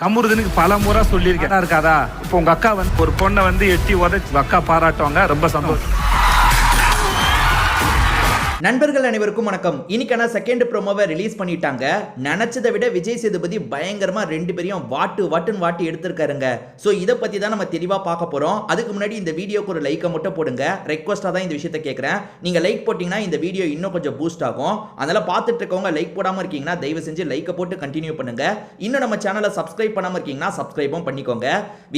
கமுருதனுக்கு பல முறை சொல்லியிருக்கேன் இருக்காதா. இப்போ உங்க அக்கா வந்து ஒரு பொண்ணை வந்து எட்டி உதச்சி அக்கா பாராட்டுவாங்க, ரொம்ப சந்தோஷம். நண்பர்கள் அனைவருக்கும் வணக்கம். இன்னைக்கான செகண்ட் ப்ரோமோவை ரிலீஸ் பண்ணிட்டாங்க. நினைச்சதை விட விஜய் சேதுபதி பயங்கரமா ரெண்டு பேரையும் வாட்டு எடுத்திருக்காருங்க. சோ இதை பத்தி தான் நம்ம தெளிவா பார்க்க போறோம். அதுக்கு முன்னாடி இந்த வீடியோக்கு ஒரு லைக்கை மட்டும் போடுங்க. ரெக்வஸ்டா தான் இந்த விஷயத்தை கேட்கறேன். நீங்க லைக் போட்டீங்கன்னா இந்த வீடியோ இன்னும் கொஞ்சம் பூஸ்ட் ஆகும். அதனால பார்த்துட்டு இருக்கவங்க லைக் போடாம இருக்கீங்கன்னா தயவு செஞ்சு லைக்கை போட்டு கண்டினியூ பண்ணுங்க. இன்னும் நம்ம சேனலை சப்ஸ்கிரைப் பண்ணாம இருக்கீங்கன்னா சப்ஸ்கிரைபும் பண்ணிக்கோங்க.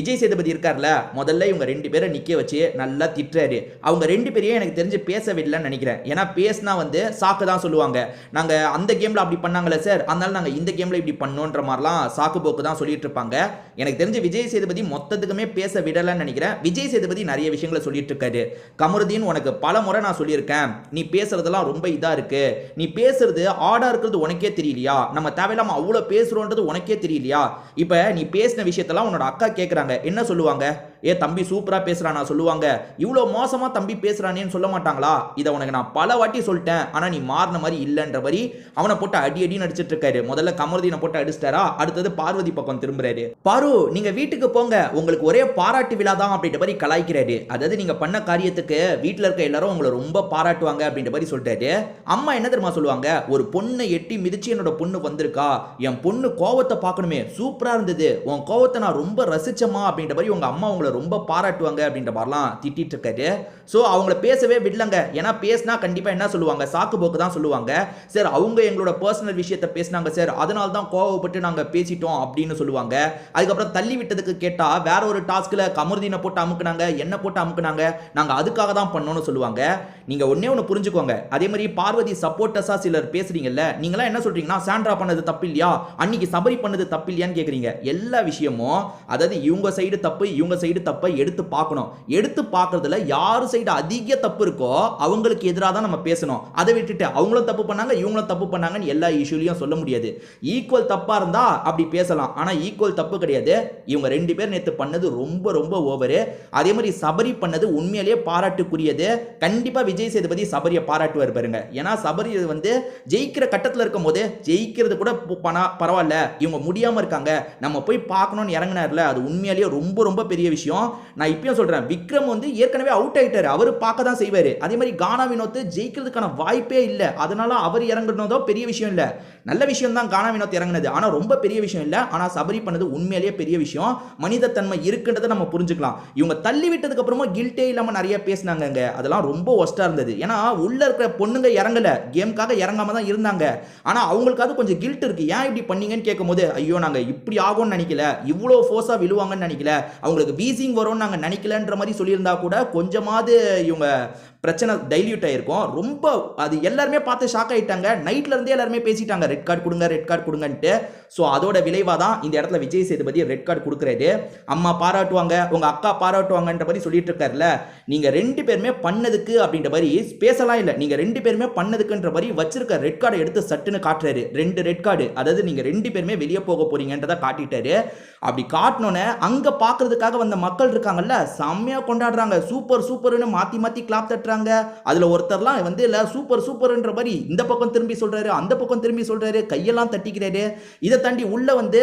விஜய் சேதுபதி இருக்கார்ல, முதல்ல இவங்க ரெண்டு பேரை நிக்க வச்சு நல்லா திட்டுறாரு. அவங்க ரெண்டு பேரையும் எனக்கு தெரிஞ்சு பேசவில்லைன்னு நினைக்கிறேன். ஏன்னா பேசினா வந்து சாக்கு தான் சொல்லுவாங்க. நாங்க அந்த கேம்ல அப்படி பண்ணாங்களே சார், அதனால நாங்க இந்த கேம்ல இப்படி பண்ணோன்ற மாதிரிலாம் சாக்கு போக்கு தான் சொல்லிட்டு இருப்பாங்க. எனக்கு தெரிஞ்சு விஜய் சேதுபதி மொத்தத்துக்குமே பேச விடலன்னு நினைக்கிறேன். விஜய் சேதுபதி நிறைய விஷயங்களை சொல்லிட்டு இருக்காரு. கமருதீன், உனக்கு பல முறை நான் சொல்லியிருக்கேன், நீ பேசுறதெல்லாம் ரொம்ப இதா இருக்கு, நீ பேசுறது ஆடா இருக்கிறது உனக்கே தெரியலையா, நம்ம தேவையில்லாம அவ்வளவு பேசுறோன்றது உனக்கே தெரியலையா, இப்ப நீ பேசின விஷயத்தெல்லாம் உன்னோட அக்கா கேட்கறாங்க, என்ன சொல்லுவாங்க? ஏ தம்பி சூப்பரா பேசுறானா சொல்லுவாங்க. இவ்வளவு மோசமா தம்பி பேசுறானேன்னு சொல்ல மாட்டாங்களா? இதை உனக்கு நான் பல வாட்டி சொல்லிட்டேன், ஆனா நீ மாறின மாதிரி இல்லைன்ற மாதிரி அவனை போட்டு அடி நடிச்சிட்டு இருக்காரு. முதல்ல கமருதீனை போட்டு அடிச்சிட்டாரா, அடுத்தது பார்வதி பக்கம் திரும்புறாரு. பாரு, நீங்க வீட்டுக்கு போங்க, உங்களுக்கு ஒரே பாராட்டு விழா தான் அப்படின்ற மாதிரி கலாய்க்கிறாரு. அதாவது நீங்க பண்ண காரியத்துக்கு வீட்டுல இருக்க எல்லாரும் உங்களை ரொம்ப பாராட்டுவாங்க அப்படின்ற மாதிரி சொல்லிட்டாரு. அம்மா என்ன தெரியுமா சொல்லுவாங்க? ஒரு பொண்ணை எட்டி மிதிச்சு என்னோட பொண்ணு வந்திருக்கா, என் பொண்ணு கோவத்தை பார்க்கணுமே, சூப்பரா இருந்தது, உன் கோவத்தை நான் ரொம்ப ரசிச்சமா அப்படின்ற மாதிரி உங்க அம்மா உங்களை ரொம்ப பாராட்டுவாங்க அப்படின்ற மாதிரிலாம் திட்டிட்டு இருக்காரு. சோ அவங்கள பேசவே விடலங்க. ஏன்னா பேசினா கண்டிப்பா என்ன சொல்லுவாங்க? சாக்கு போக்கு தான் சொல்லுவாங்க. சார் அவங்க எங்களோட பர்சனல் விஷயத்தை பேசினாங்க சார், அதனால தான் கோவப்பட்டு நாங்க பேசிட்டோம் அப்படின்னு சொல்லுவாங்க. அதுக்கப்புறம் தள்ளி விட்டதுக்கு கேட்டா வேற ஒரு டாஸ்க்ல கமருதீனை போட்டு அமுக்குனாங்க, என்ன போட்டு அமுக்குனாங்க, நாங்க அதுக்காக தான் பண்ணோம்னு சொல்லுவாங்க. நீங்க ஒண்ணே ஒன்று புரிஞ்சுக்கோங்க. அதே மாதிரி பார்வதி சப்போர்ட்டர்ஸா சிலர் பேசுறீங்கல்ல, நீங்களா என்ன சொல்றீங்கன்னா சாண்ட்ரா பண்ணது தப்பு இல்லையா, அன்னைக்கு சபரி பண்ணது தப்பு இல்லையான்னு கேக்குறீங்க. எல்லா விஷயமும் அதாவது இவங்க சைடு தப்பு இவங்க சைடு தப்பை எடுத்து பார்க்கணும். எடுத்து பார்க்கறதுல யாரு சைடு அதிக தப்பு இருக்கோ அவங்களுக்கு எதிராக தான் நம்ம பேசணும். அதை விட்டுட்டு அவங்களும் தப்பு பண்ணாங்க இவங்களும் தப்பு பண்ணாங்கன்னு எல்லா இஷ்யூலையும் சொல்ல முடியாது. ஈக்குவல் தப்பா இருந்தா அப்படி பேசலாம், ஆனா ஈக்குவல் தப்பு கிடையாது. இவங்க ரெண்டு பேர் நேத்து பண்ணது ரொம்ப ரொம்ப ஓவரு. அதே மாதிரி சபரி பண்ணது உண்மையிலேயே பாராட்டுக்குரியது. கண்டிப்பா விஜய் சேதுபதி சபரியை பாராட்டுவார் பாருங்க. ஏன்னா சபரி வந்து ஜெயிக்கிற கட்டத்தில் இருக்கும் போது ஜெயிக்கிறது கூட பரவாயில்ல, இவங்க முடியாம இருக்காங்க, நம்ம போய் பார்க்கணும்னு இறங்கினார்ல, அது உண்மையிலேயே ரொம்ப ரொம்ப பெரிய விஷயம். நான் இப்பயும் சொல்றேன், விக்ரம் வந்து ஏற்கனவே அவுட் ஆயிட்டாரு, அவரு பார்க்க தான் செய்வாரு. அதே மாதிரி கானா வினோத் ஜெயிக்கிறதுக்கான வாய்ப்பே இல்ல, அதனால அவர் இறங்குனதோ பெரிய விஷயம் இல்ல. நல்ல விஷயம் தான் கானா வினோத் இறங்குனது, ஆனா ரொம்ப பெரிய விஷயம் இல்ல. ஆனா சபரி பண்ணது உண்மையிலேயே பெரிய விஷயம். மனித தன்மை இருக்குன்றதை நம்ம புரிஞ்சுக்கலாம். இவங்க தள்ளி விட்டதுக்கு அப்புறமா கில்ட்டே இல்லாம நிறைய பேசினாங்க, அதெல்லாம் ரொம்ப ஒஸ்டா இருந்தது. ஏன்னா உள்ள இருக்கிற பொண்ணுங்க இறங்கல, கேமுக்காக இறங்காம தான் இருந்தாங்க. ஆனா அவங்களுக்காவது கொஞ்சம் கில்ட் இருக்கு. ஏன் இப்படி பண்ணீங்கன்னு கேட்கும்போது, ஐயோ நாங்க இப்படி ஆகும்னு நினைக்கல, இவ்வளோ ஃபோர்ஸா விழுவாங்கன்னு நினைக்கல, அவங்களுக்கு வீசிங் வரும்னு நாங்க நினைக்கலன்ற மாதிரி சொல்லியிருந்தா கூட கொஞ்சமாவது இவங்க பிரச்சனை டைல்யூட் ஆயிருக்கும். ரொம்ப அது எல்லாருமே பார்த்து ஷாக் ஆயிட்டாங்க. நைட்ல இருந்தே எல்லாருமே பேசிட்டாங்க, ரெட் கார்டு கொடுங்க ரெட் கார்டு கொடுங்கன்ட்டு. ஸோ அதோட விளைவாக தான் இந்த இடத்துல விஜய் சேதுபதி ரெட் கார்டு கொடுக்குறாரு. அம்மா பாராட்டுவாங்க உங்க அக்கா பாராட்டுவாங்கன்ற மாதிரி சொல்லிட்டு இருக்காருல்ல, நீங்க ரெண்டு பேருமே பண்ணதுக்கு அப்படின்ற மாதிரி பேசலாம் இல்லை, நீங்க ரெண்டு பேருமே பண்ணதுக்குன்ற மாதிரி வச்சிருக்க ரெட் கார்டை எடுத்து சட்டுன்னு காட்டுறாரு. ரெண்டு ரெட் கார்டு, அதாவது நீங்க ரெண்டு பேருமே வெளியே போக போறீங்கன்றதை காட்டிட்டாரு. அப்படி காட்டினோன்னே அங்க பாக்குறதுக்காக வந்த மக்கள் இருக்காங்கல்ல, செம்மையா கொண்டாடுறாங்க, சூப்பர் சூப்பர்னு மாத்தி மாத்தி கிளாப் தட்டுறாங்க. அதுல ஒருத்தர்லாம் வந்து இல்ல சூப்பர் சூப்பர்ன்ற மாதிரி இந்த பக்கம் திரும்பி சொல்றாரு, அந்த பக்கம் திரும்பி சொல்றாரு, கையெல்லாம் தட்டிக்கிறாரு. இதை தாண்டி உள்ள வந்து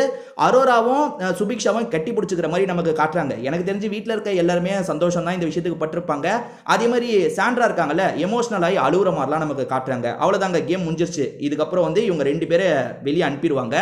அரோராவும் சுபிக்ஷாவும் கட்டி பிடிச்சிக்கிற மாதிரி நமக்கு காட்டுறாங்க. எனக்கு தெரிஞ்சு வீட்டில் இருக்க எல்லாருமே சந்தோஷம் தான் இந்த விஷயத்துக்கு பட்டிருப்பாங்க. அதே மாதிரி சாண்ட்ரா இருக்காங்கல்ல, எமோஷனல் ஆகி அழுகுற மாதிரிலாம் நமக்கு காட்டுறாங்க. அவ்வளவுதாங்க, கேம் முடிஞ்சிருச்சு. இதுக்கப்புறம் வந்து இவங்க ரெண்டு பேரை வெளியே அனுப்பிடுவாங்க.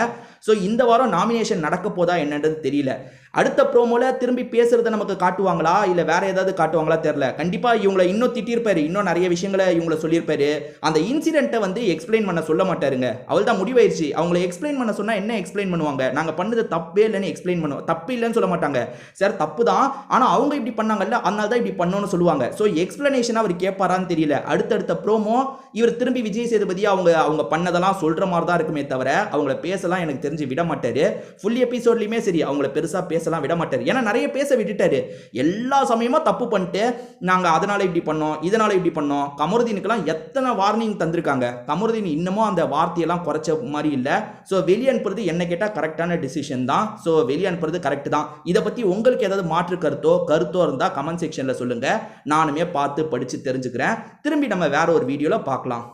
ஸோ இந்த வாரம் நாமினேஷன் நடக்க போதா என்னன்றது தெரியல. அடுத்த ப்ரோமோல திரும்பி பேசுறத நமக்கு காட்டுவாங்களா இல்ல வேற ஏதாவது காட்டுவாங்களா தெரியல. கண்டிப்பா இவங்களை இன்னும் திட்டிருப்பாரு, இன்னும் நிறைய விஷயங்களை இவங்களை சொல்லியிருப்பாரு. அந்த இன்சிடென்ட்டை வந்து எக்ஸ்பிளைன் பண்ண சொல்ல மாட்டாருங்க. அவள் தான் முடிவாயிருச்சு. அவங்களை எக்ஸ்பிளைன் பண்ண சொன்னா என்ன எக்ஸ்பிளைன் பண்ணுவாங்க? நாங்க பண்ணது தப்பே இல்லைன்னு எக்ஸ்பிளைன் பண்ணுவோம். தப்பு இல்லைன்னு சொல்ல மாட்டாங்க. சார் தப்பு தான், ஆனா அவங்க இப்படி பண்ணாங்கல்ல, அதனால தான் இப்படி பண்ணணும்னு சொல்லுவாங்க. ஸோ எக்ஸ்பிளனேஷன் அவர் கேட்பாரான்னு தெரியல. அடுத்தடுத்த ப்ரோமோ இவர் திரும்பி விஜய் சேதுபதி அவங்க பண்ணதெல்லாம் சொல்ற மாதிரி தான் இருக்குமே தவிர அவங்கள பேசலாம் எனக்கு தெரிஞ்சு விட மாட்டாரு. ஃபுல் எபிசோட்லயுமே சரி அவங்கள பெருசா பேசலாம் விட மாட்டாரு. ஏன்னா நிறைய பேச விட்டுட்டாரு. எல்லா சமயமும் தப்பு பண்ணிட்டு நாங்க அதனால இப்படி பண்ணோம் இதனால இப்படி பண்ணோம். கமருதீனுக்கெல்லாம் எத்தனை வார்னிங் தந்திருக்காங்க. கமருதீன் இன்னமும் அந்த வார்த்தையெல்லாம் குறைச்ச மாதிரி இல்ல. ஸோ வெளியே அனுப்புறது என்ன கேட்டா கரெக்டான டிசிஷன் தான். ஸோ வெளியே அனுப்புறது கரெக்ட் தான். இதை பத்தி உங்களுக்கு ஏதாவது மாற்று கருத்தோ இருந்தா கமெண்ட் செக்ஷன்ல சொல்லுங்க. நானுமே பார்த்து படிச்சு தெரிஞ்சுக்கிறேன். திரும்பி நம்ம வேற ஒரு வீடியோல பார்க்கலாம்.